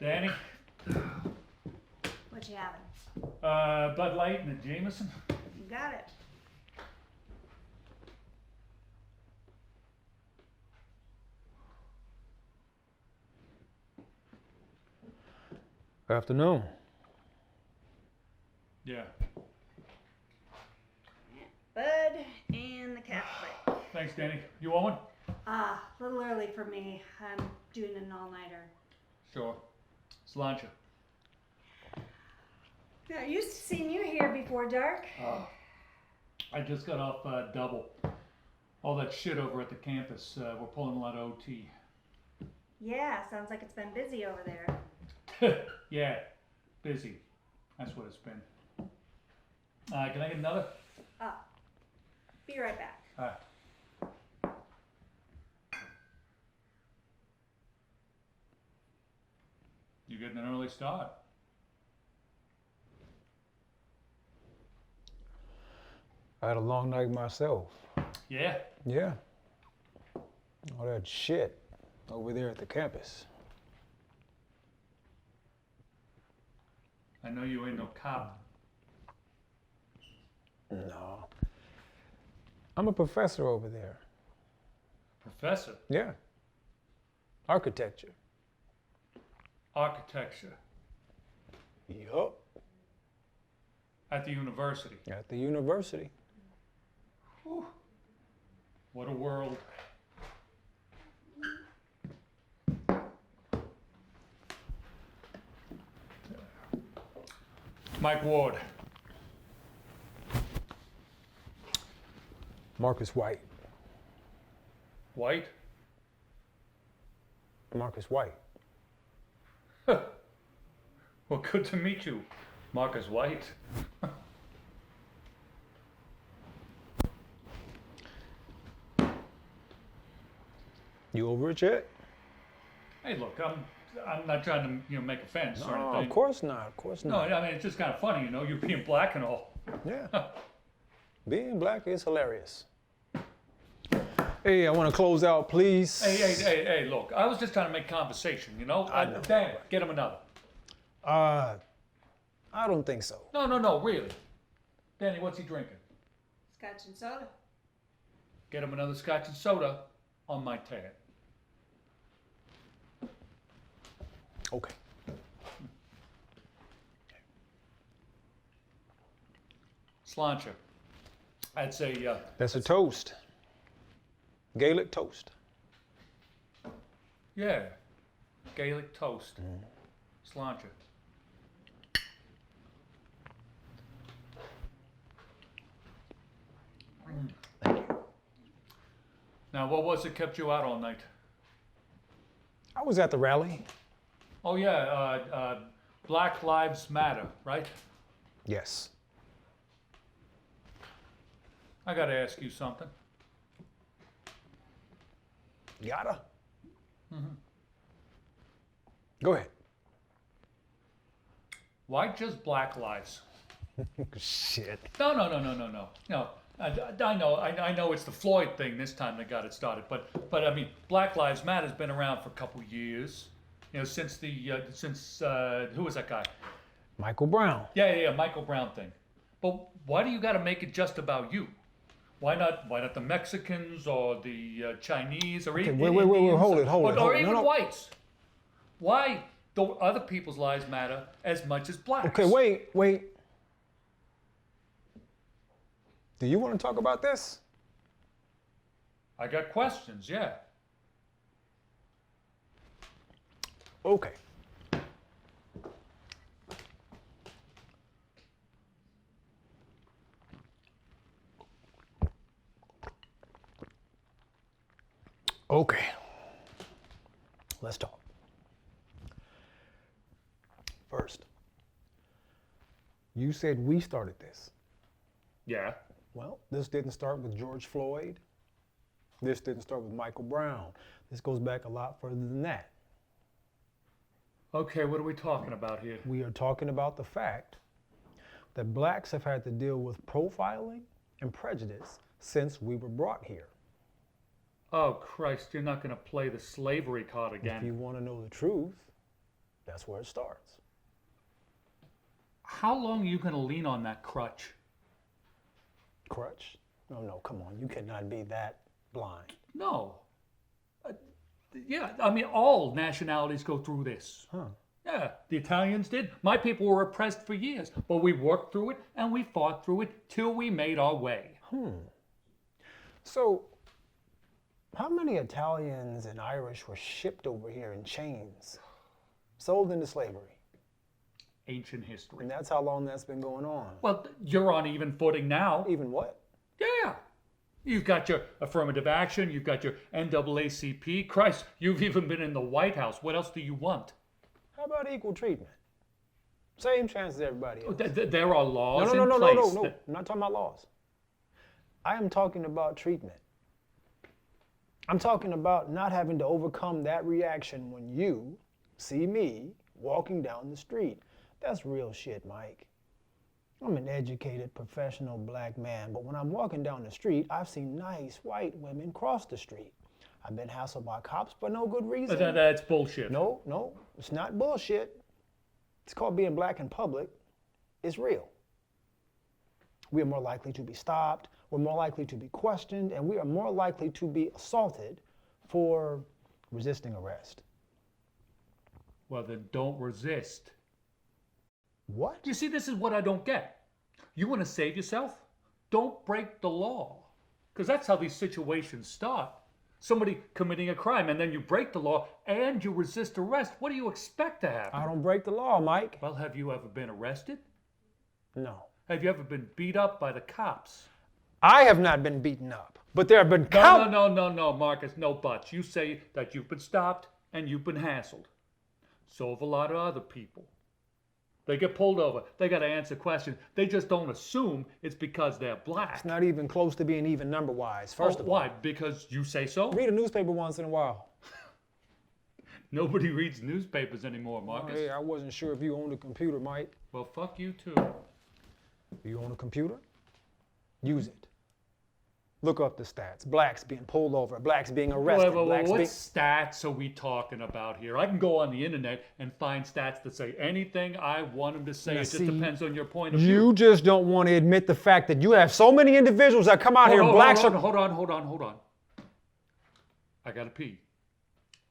Danny? What you having? Bud Light and a Jameson. You got it. Afternoon. Yeah. Bud and the Catholic. Thanks, Danny. You want one? A little early for me. I'm doing an all-nighter. Sure. Sláinte. Yeah, used to seeing you here before dark. I just got off double. All that shit over at the campus. We're pulling a lot of OT. Yeah, sounds like it's been busy over there. Yeah, busy. That's what it's been. Can I get another? Be right back. You getting an early start? I had a long night myself. Yeah. Yeah. All that shit over there at the campus. I know you ain't no cop. No. I'm a professor over there. Professor? Yeah. Architecture. Architecture. Yup. At the university. At the university. Whew. What a world. Mike Ward. Marcus White. White? Marcus White. Well, good to meet you, Marcus White. You over it yet? Hey, look, I'm not trying to make offense or No, anything. of course not. Of course No, not. I mean it's just kind of funny, you being black and all. Yeah. Being black is hilarious. Hey, I want to close out, please. Hey, look, I was just trying to make conversation, I know. Damn, get him another. I don't think so. No, really. Danny, what's he drinking? Scotch and soda. Get him another scotch and soda on my tab. Okay. Sláinte. I'd say, That's a toast. Gaelic toast. yeah, Gaelic toast. Sláinte. Now, what was it kept you out all night? I was at the rally. Oh, yeah, Black Lives Matter, right? Yes. I gotta ask you something. Gotta. Go ahead. Why just Black Lives? Shit. No. No, I know it's the Floyd thing this time that got it started, but I mean, Black Lives Matter has been around for a couple years, since who was that guy? Michael Brown. Yeah, Michael Brown thing. But why do you got to make it just about you? Why not the Mexicans or the Chinese or even wait, Indians hold it. or even No. whites? Why do other people's lives matter as much as blacks? Okay, wait. Do you want to talk about this? I got questions, yeah. Okay. Okay. Let's talk. First, you said we started this. Yeah. Well, this didn't start with George Floyd. This didn't start with Michael Brown. This goes back a lot further than that. Okay, what are we talking about here? We are talking about the fact that blacks have had to deal with profiling and prejudice since we were brought here. Oh, Christ, you're not going to play the slavery card If you again. want to know the truth, That's where it starts. How long are you going to lean on that crutch? Crutch? No, come on. You cannot be that blind. No. Yeah, I mean, all nationalities go through this. Huh. Yeah, the Italians did. My people were oppressed for years, but we worked through it and we fought through it till we made our way. So, how many Italians and Irish were shipped over here in chains, sold into slavery? Ancient history. And that's how long that's been going on. Well, you're on even footing now. Even what? Yeah. You've got your affirmative action, you've got your NAACP. Christ, you've even been in the White House. What else do you want? How about equal treatment? Same chance as everybody else. There are laws No. in place. I'm not talking about laws. I am talking about treatment. I'm talking about not having to overcome that reaction when you see me walking down the street. That's real shit, Mike. I'm an educated, professional black man, but when I'm walking down the street, I've seen nice white women cross the street. I've been hassled by cops for no good reason. That's bullshit. No, it's not bullshit. It's called being black in public. It's real. We are more likely to be stopped, we're more likely to be questioned, and we are more likely to be assaulted for resisting arrest. Well, then don't resist. What? You see, this is what I don't get. You want to save yourself? Don't break the law. Because that's how these situations start. Somebody committing a crime, and then you break the law and you resist arrest. What do you expect to happen? I don't break the law, Mike. Well, have you ever been arrested? No. Have you ever been beat up by the cops? I have not been beaten up, but there have been No, Marcus, no buts. You say that you've been stopped and you've been hassled. So have a lot of other people. They get pulled over. They got to answer questions. They just don't assume it's because they're black. It's not even close to being even number-wise, first of all. Why? Because you say so? Read a newspaper once in a while. Nobody reads newspapers anymore, Marcus. Oh, hey, I wasn't sure if you owned a computer, Mike. Well, fuck you too. You own a computer? Use it. Look up the stats. Blacks being pulled over, blacks being arrested. What stats are we talking about here? I can go on the internet and find stats that say anything I want them to say. Now, it just see, depends on your point of view. You just don't want to admit the fact that you have so many individuals that come out here, blacks are... Hold on. I gotta pee.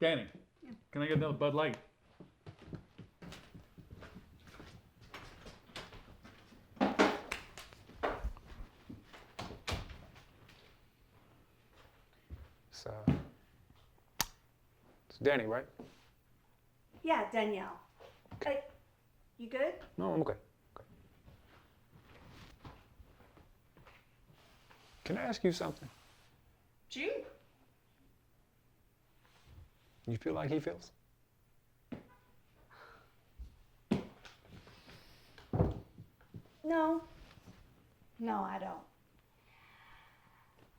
Danny, can I get another Bud Light? It's Danny, right? Yeah, Dannielle. You good? No, I'm okay. Can I ask you something? Shoot. You feel like he feels? No, I don't.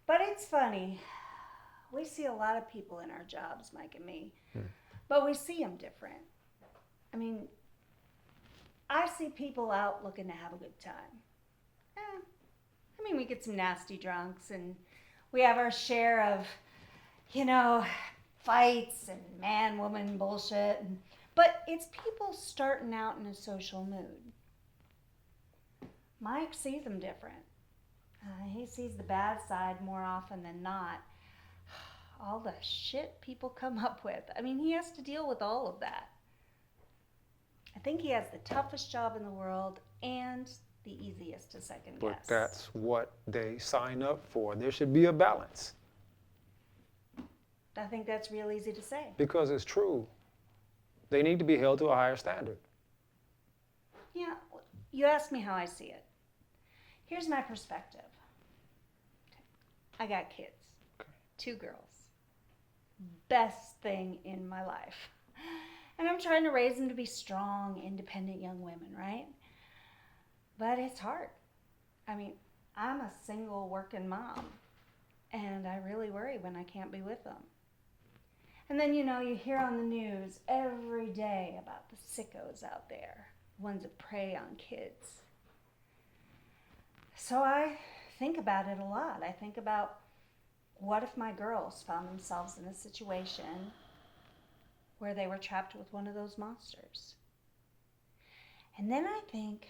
But it's funny. We see a lot of people in our jobs, Mike and me, but we see them different. I mean, I see people out looking to have a good time. We get some nasty drunks and we have our share of, fights and man-woman bullshit. But it's people starting out in a social mood. Mike sees them different. He sees the bad side more often than not. All the shit people come up with. He has to deal with all of that. I think he has the toughest job in the world and the easiest to second guess. But that's what they sign up for. There should be a balance. I think that's real easy to say. Because it's true. They need to be held to a higher standard. Yeah, you asked me how I see it. Here's my perspective. I got kids. 2 girls. Best thing in my life. And I'm trying to raise them to be strong, independent young women, right? But it's hard. I'm a single working mom, and I really worry when I can't be with them. And then, you hear on the news every day about the sickos out there, ones that prey on kids. So I think about it a lot. I think about, what if my girls found themselves in a situation where they were trapped with one of those monsters. And then I think,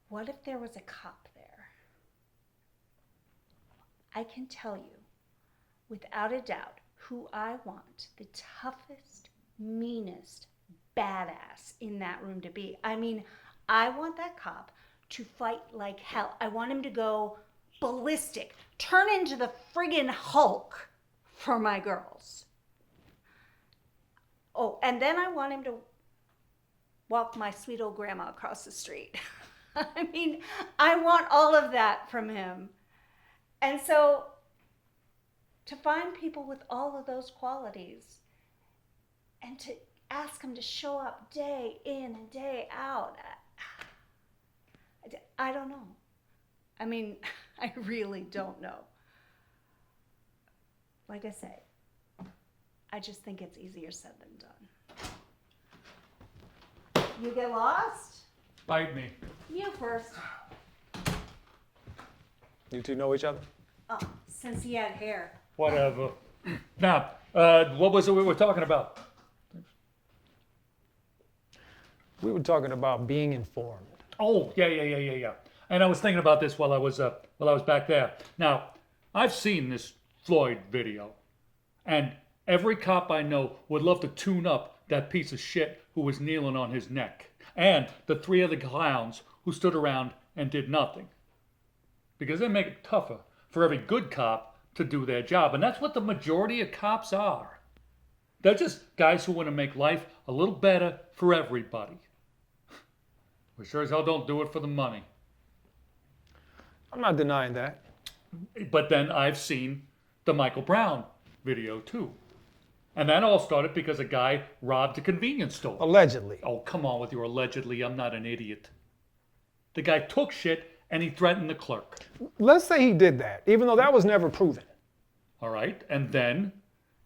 what if there was a cop there? I can tell you, without a doubt, who I want the toughest, meanest, badass in that room to be. I mean, I want that cop to fight like hell. I want him to go ballistic, turn into the friggin' Hulk for my girls. Oh, and then I want him to walk my sweet old grandma across the street. I mean, I want all of that from him. And so to find people with all of those qualities and to ask them to show up day in and day out, I don't know. I mean, I really don't know. Like I say, I just think it's easier said than done. You get lost? Bite me. You first. You two know each other? Oh, since he had hair. Whatever. Now, what was it we were talking about? We were talking about being informed. Oh, yeah. And I was thinking about this while I was back there. Now, I've seen this Floyd video, and every cop I know would love to tune up that piece of shit who was kneeling on his neck, and the 3 other clowns who stood around and did nothing, because they make it tougher for every good cop to do their job, and that's what the majority of cops are. They're just guys who want to make life a little better for everybody. We sure as hell don't do it for the money. I'm not denying that. But then I've seen the Michael Brown video too. And that all started because a guy robbed a convenience store. Allegedly. Oh, come on with your allegedly. I'm not an idiot. The guy took shit and he threatened the clerk. Let's say he did that, even though that was never proven. All right. And then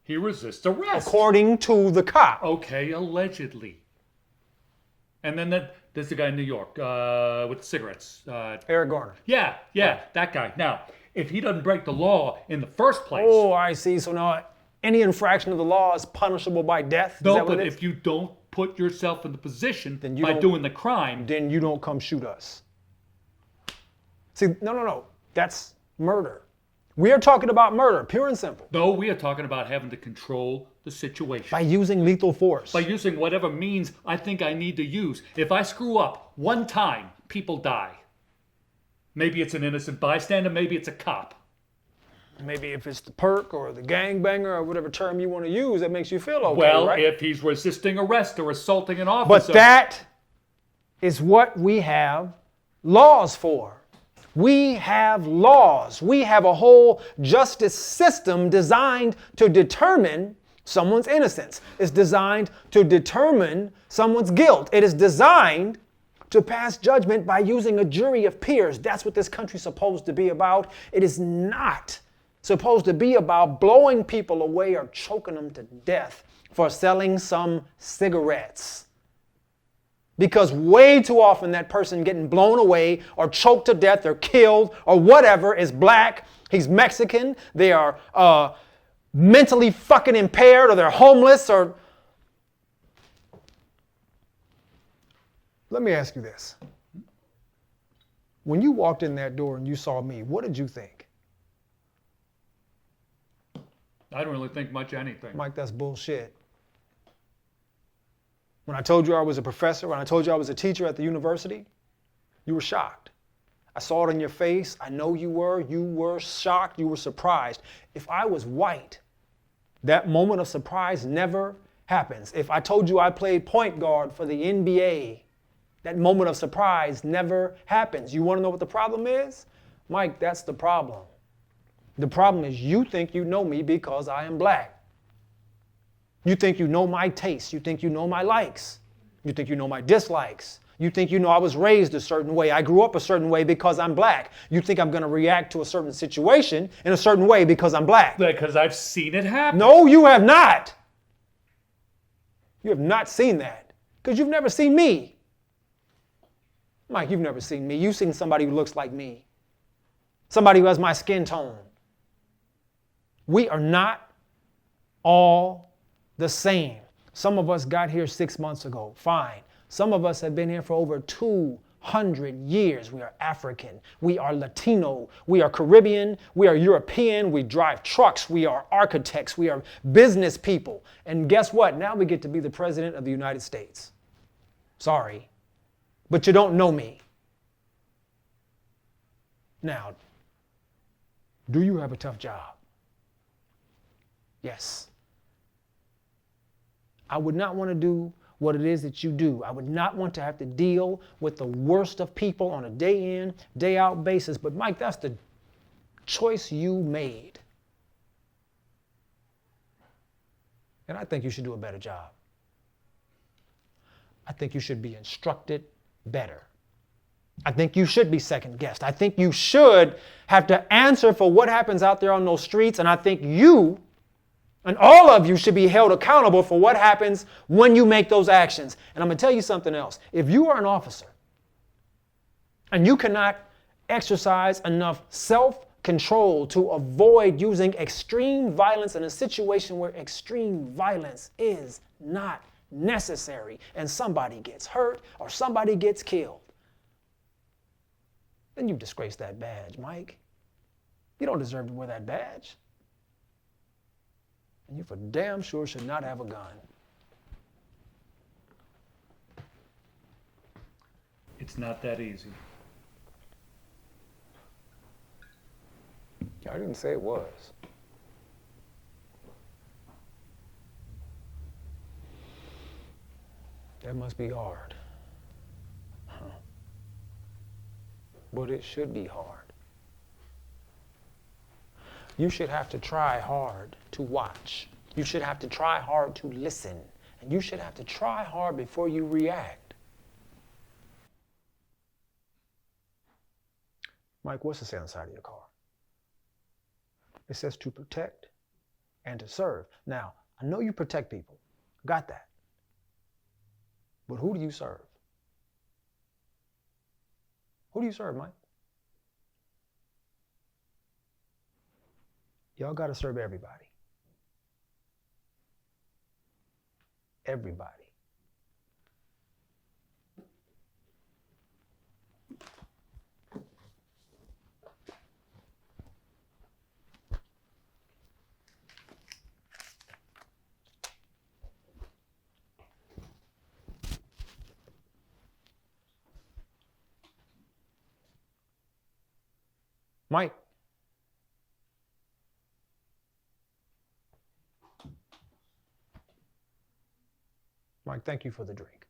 he resists arrest. According to the cop. Okay, allegedly. And then there's the guy in New York with the cigarettes. Eric Garner. Yeah, that guy. Now, if he doesn't break the law in the first place. Oh, I see. So now any infraction of the law is punishable by death? Is No, that what but it is? if you don't put yourself in the position Then you by don't- doing the crime. Then you don't come shoot us. See, no. That's murder. We are talking about murder, pure and simple. No, we are talking about having to control the situation. By using lethal force. By using whatever means I think I need to use. If I screw up one time, people die. Maybe it's an innocent bystander, maybe it's a cop. Maybe if it's the perk or the gangbanger or whatever term you want to use that makes you feel okay, Well, right? if he's resisting arrest or assaulting an But officer. that is what we have laws for. We have laws. We have a whole justice system designed to determine someone's innocence. It's designed to determine someone's guilt. It is designed to pass judgment by using a jury of peers. That's what this country's supposed to be about. It is not supposed to be about blowing people away or choking them to death for selling some cigarettes. Because way too often that person getting blown away or choked to death or killed or whatever is black, he's Mexican, they are mentally fucking impaired or they're homeless or... Let me ask you this. When you walked in that door and you saw me, what did you think? I don't really think much of anything. Mike, that's bullshit. When I told you I was a professor, when I told you I was a teacher at the university, you were shocked. I saw it in your face. I know you were shocked, you were surprised. If I was white, that moment of surprise never happens. If I told you I played point guard for the NBA, that moment of surprise never happens. You want to know what the problem is? Mike, that's the problem. The problem is you think you know me because I am black. You think you know my tastes. You think you know my likes. You think you know my dislikes. You think you know I was raised a certain way. I grew up a certain way because I'm black. You think I'm going to react to a certain situation in a certain way because I'm black. Because I've seen it happen. No, you have not. You have not seen that because you've never seen me. Mike, you've never seen me. You've seen somebody who looks like me. Somebody who has my skin tone. We are not all the same. Some of us got here 6 months ago. Fine. Some of us have been here for over 200 years. We are African. We are Latino. We are Caribbean. We are European. We drive trucks. We are architects. We are business people. And guess what? Now we get to be the president of the United States. Sorry, but you don't know me. Now, do you have a tough job? Yes. I would not want to do what it is that you do. I would not want to have to deal with the worst of people on a day in, day out basis. But Mike, that's the choice you made. And I think you should do a better job. I think you should be instructed better. I think you should be second guessed. I think you should have to answer for what happens out there on those streets. And I think you and all of you should be held accountable for what happens when you make those actions. And I'm going to tell you something else. If you are an officer and you cannot exercise enough self-control to avoid using extreme violence in a situation where extreme violence is not necessary and somebody gets hurt or somebody gets killed, then you've disgraced that badge, Mike. You don't deserve to wear that badge. And you for damn sure should not have a gun. It's not that easy. I didn't say it was. That must be hard. Huh. But it should be hard. You should have to try hard to watch. You should have to try hard to listen. And you should have to try hard before you react. Mike, what's it say on the side of your car? It says to protect and to serve. Now, I know you protect people. Got that. But who do you serve? Who do you serve, Mike? Y'all got to serve everybody. Everybody. Mike. Mike, thank you for the drink.